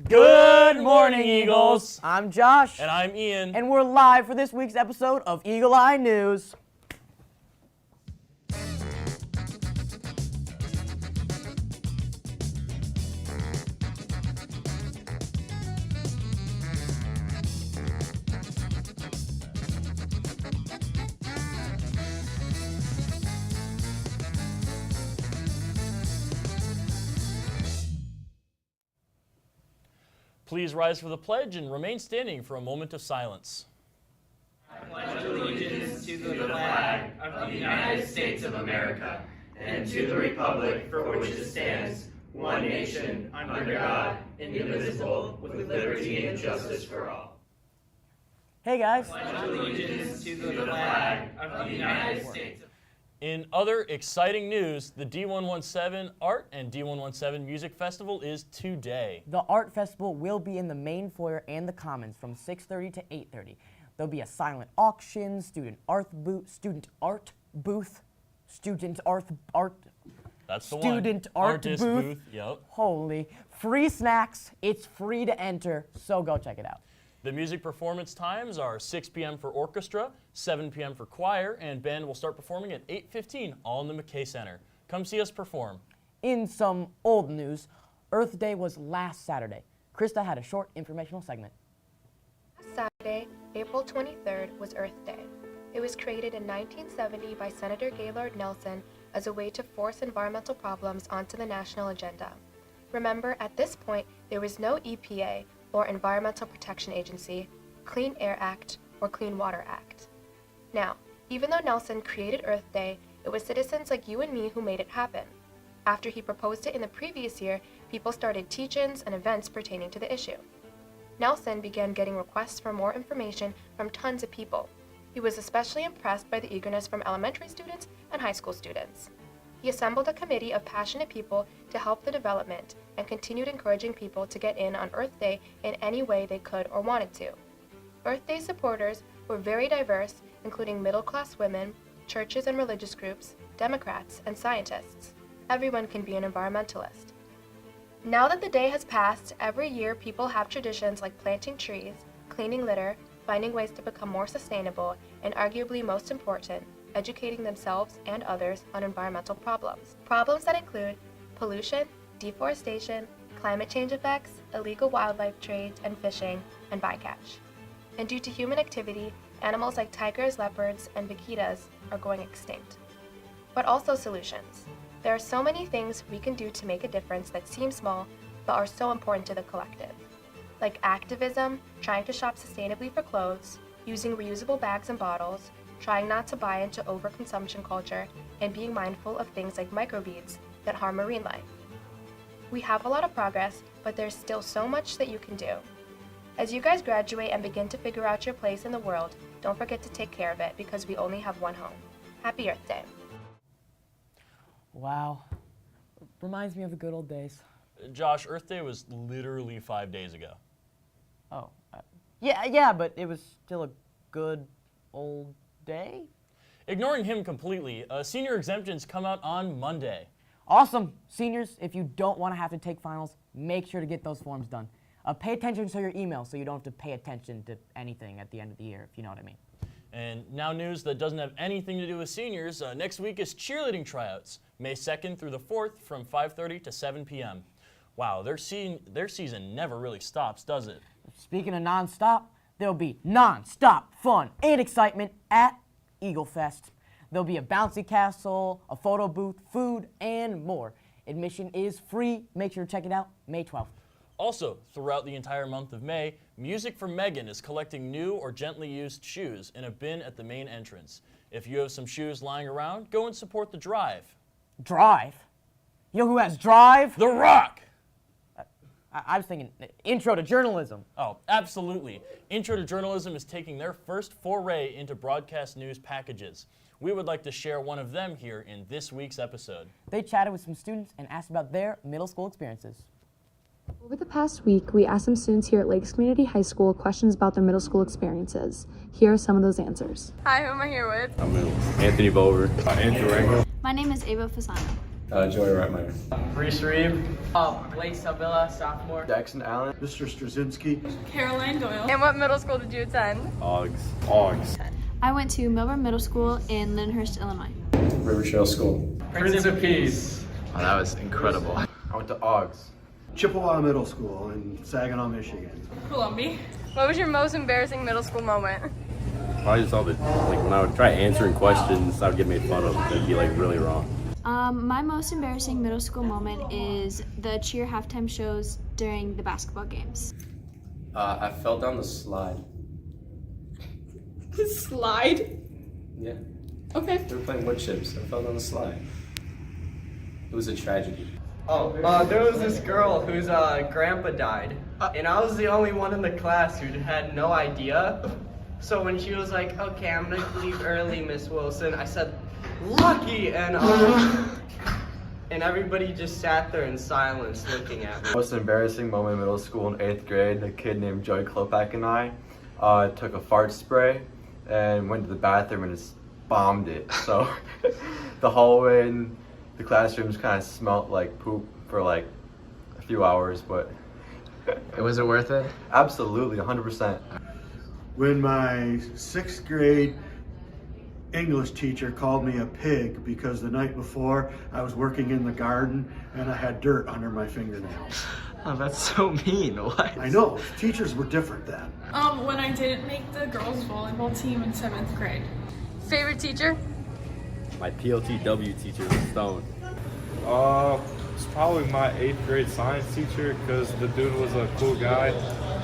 Good morning, Eagles! I'm Josh. And I'm Ian. And we're live for this week's episode of Eagle Eye News. Please rise for the pledge and remain standing for a moment of silence. I pledge allegiance to the flag of the United States of America and to the republic for which it stands, one nation, under God, indivisible, with liberty and justice for all. Hey guys. I pledge allegiance to the flag of the United States. In other exciting news, the D117 Art and D117 Music Festival is today. The art festival will be in the main foyer and the commons from 6:30 to 8:30. There'll be a silent auction, student art booth, That's the student one. art Artist booth. Yep. Holy, free snacks. It's free to enter, so go check it out. The music performance times are 6 p.m. for orchestra, 7 p.m. for choir, and band will start performing at 8:15, all in the McKay Center. Come see us perform. In some old news, Earth Day was last Saturday. Krista had a short informational segment. Saturday, April 23rd, was Earth Day. It was created in 1970 by Senator Gaylord Nelson as a way to force environmental problems onto the national agenda. Remember, at this point, there was no EPA, or Environmental Protection Agency, Clean Air Act, or Clean Water Act. Now, even though Nelson created Earth Day, it was citizens like you and me who made it happen. After he proposed it in the previous year, people started teach-ins and events pertaining to the issue. Nelson began getting requests for more information from tons of people. He was especially impressed by the eagerness from elementary students and high school students. He assembled a committee of passionate people to help the development and continued encouraging people to get in on Earth Day in any way they could or wanted to. Earth Day supporters were very diverse, including middle-class women, churches and religious groups, Democrats, and scientists. Everyone can be an environmentalist. Now that the day has passed, every year people have traditions like planting trees, cleaning litter, finding ways to become more sustainable, and arguably most important, educating themselves and others on environmental problems. Problems that include pollution, deforestation, climate change effects, illegal wildlife trade and fishing, and bycatch. And due to human activity, animals like tigers, leopards, and vaquitas are going extinct. But also solutions. There are so many things we can do to make a difference that seem small, but are so important to the collective. Like activism, trying to shop sustainably for clothes, using reusable bags and bottles, trying not to buy into overconsumption culture, and being mindful of things like microbeads that harm marine life. We have a lot of progress, but there's still so much that you can do. As you guys graduate and begin to figure out your place in the world, don't forget to take care of it because we only have one home. Happy Earth Day. Wow. Reminds me of the good old days. Josh, Earth Day was literally 5 days ago. Oh, yeah, but it was still a good old day? Ignoring him completely, senior exemptions come out on Monday. Awesome. Seniors, if you don't want to have to take finals, make sure to get those forms done. Pay attention to your email so you don't have to pay attention to anything at the end of the year, if you know what I mean. And now news that doesn't have anything to do with seniors, next week is cheerleading tryouts, May 2nd through the 4th from 5:30 to 7 p.m. Wow, their season never really stops, does it? Speaking of non-stop, there'll be non-stop fun and excitement at Eagle Fest. There'll be a bouncy castle, a photo booth, food, and more. Admission is free. Make sure to check it out May 12th. Also, throughout the entire month of May, Music for Megan is collecting new or gently used shoes in a bin at the main entrance. If you have some shoes lying around, go and support the drive. Drive? You know who has drive? The Rock! I was thinking intro to journalism. Oh, absolutely. Intro to Journalism is taking their first foray into broadcast news packages. We would like to share one of them here in this week's episode. They chatted with some students and asked about their middle school experiences. Over the past week, we asked some students here at Lakes Community High School questions about their middle school experiences. Here are some of those answers. Hi, who am I here with? I'm Anthony Bover. Andrew Rango. My name is Ava Fasano. Joey Reitmeyer. Reese Reeb. Blake Savilla, sophomore. Jackson Allen. Mr. Straczynski. Caroline Doyle. And what middle school did you attend? Dawgz. I went to Melbourne Middle School in Lyndhurst, Illinois. River Trail School. Prince of Peace. Oh, that was incredible. I went to Dawgz. Chippewa Middle School in Saginaw, Michigan. Columbia. What was your most embarrassing middle school moment? Probably just all the, like when I would try answering questions, I would get made fun of. It'd be like really wrong. My most embarrassing middle school moment is the cheer halftime shows during the basketball games. I fell down the slide. Slide? Yeah. Okay. We were playing wood chips. I fell down the slide. It was a tragedy. There was this girl whose grandpa died, and I was the only one in the class who had no idea. So when she was like, "Okay, I'm gonna leave early, Miss Wilson," I said, "Lucky," and everybody just sat there in silence looking at me. Most embarrassing moment in middle school in 8th grade, a kid named Joey Klopak and I took a fart spray and went to the bathroom and just bombed it. So the hallway and the classrooms kind of smelled like poop for like a few hours, but Was it worth it? absolutely 100%. When my 6th grade English teacher called me a pig because the night before I was working in the garden and I had dirt under my fingernails. Oh, that's so mean. What? I know, teachers were different then. When I didn't make the girls volleyball team in 7th grade. Favorite teacher? My PLTW teacher was Stone. It's probably my 8th grade science teacher because the dude was a cool guy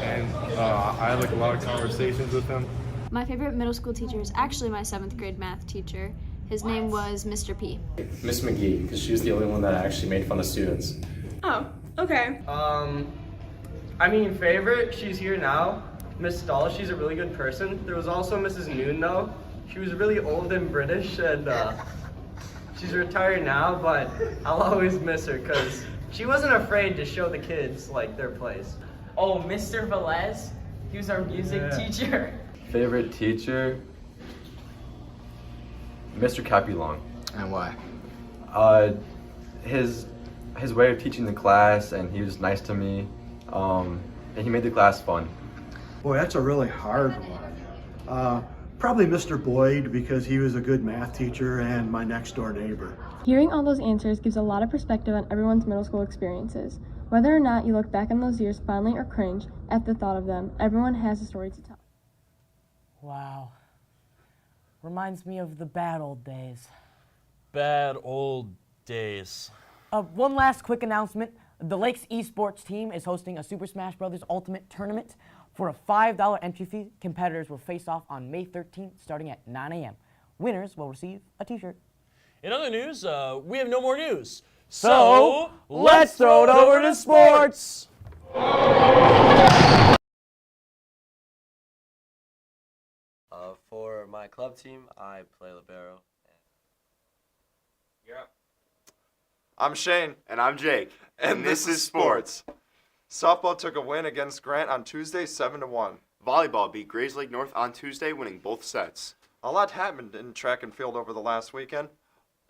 and I had like a lot of conversations with him. My favorite middle school teacher is actually my 7th grade math teacher. His name was Mr. P. Miss McGee, because she was the only one that actually made fun of students. Oh, okay. I mean, favorite, she's here now. Miss Stahl, she's a really good person. There was also Mrs. Noon, though. She was really old and British, and she's retired now, but I'll always miss her because she wasn't afraid to show the kids, like, their place. Oh, Mr. Velez, he was our music teacher. Favorite teacher? Mr. Capulong. And why? His way of teaching the class, and he was nice to me, and he made the class fun. Boy, that's a really hard one. Probably Mr. Boyd because he was a good math teacher and my next door neighbor. Hearing all those answers gives a lot of perspective on everyone's middle school experiences. Whether or not you look back on those years fondly or cringe at the thought of them, everyone has a story to tell. Wow. Reminds me of the bad old days. Bad old days. One last quick announcement. The Lakes esports team is hosting a Super Smash Bros. Ultimate tournament. For a $5 entry fee, competitors will face off on May 13th starting at 9 a.m. Winners will receive a t-shirt. In other news, we have no more news. So, let's throw it over to sports. For my club team, I play libero. I'm Shane. And I'm Jake. And this is sports. Softball took a win against Grant on Tuesday, 7-1. Volleyball beat Grays Lake North on Tuesday, winning both sets. A lot happened in track and field over the last weekend.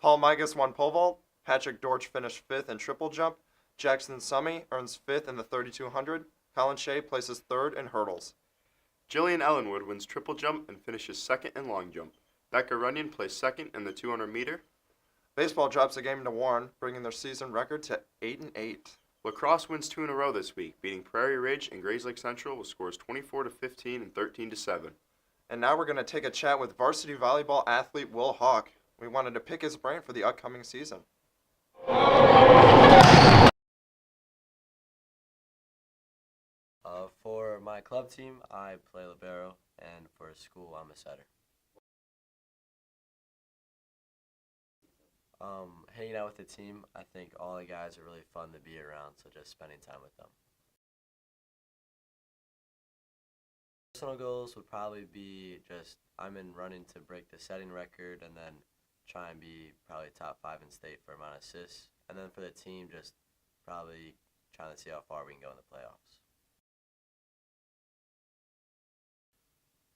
Paul Migas won pole vault. Patrick Dorch finished 5th in triple jump. Jackson Summy earns 5th in the 3200. Colin Shea places 3rd in hurdles. Jillian Ellenwood wins triple jump and finishes 2nd in long jump. Becca Runyon placed 2nd in the 200 meter. Baseball drops a game to Warren, bringing their season record to 8-8. Lacrosse wins 2 in a row this week, beating Prairie Ridge and Grays Lake Central with scores 24-15 and 13-7. And now we're going to take a chat with varsity volleyball athlete Will Haak. We wanted to pick his brain for the upcoming season. For my club team, I play libero, and for school, I'm a setter. Hanging out with the team, I think all the guys are really fun to be around, so just spending time with them. Personal goals would probably be just, I'm in running to break the setting record and then try and be probably top 5 in state for amount of assists. And then for the team, just probably trying to see how far we can go in the playoffs.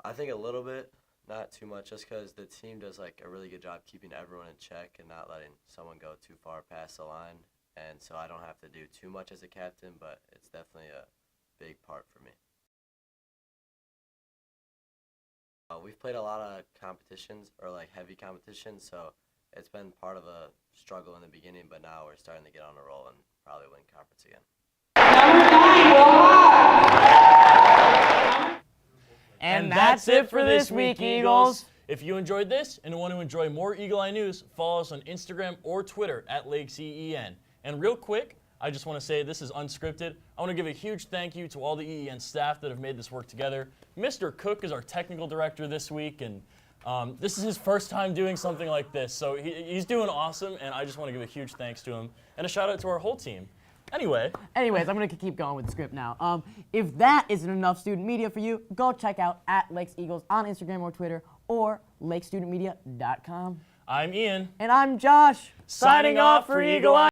I think a little bit, Not too much, just because the team does like a really good job keeping everyone in check and not letting someone go too far past the line. And so I don't have to do too much as a captain, but it's definitely a big part for me. We've played a lot of competitions, or like heavy competitions, so it's been part of a struggle in the beginning, but now we're starting to get on a roll and probably win conference again. And that's it for this week, Eagles. If you enjoyed this and want to enjoy more Eagle Eye news, follow us on Instagram or Twitter at LakesEEN. And real quick, I just want to say this is unscripted. I want to give a huge thank you to all the EEN staff that have made this work together. Mr. Cook is our technical director this week, and this is his first time doing something like this. So he's doing awesome, and I just want to give a huge thanks to him. And a shout out to our whole team. Anyways, I'm going to keep going with the script now. If that isn't enough student media for you, go check out @Lakes Eagles on Instagram or Twitter, or lakestudentmedia.com. I'm Ian. And I'm Josh. Signing off for Eagle Eye.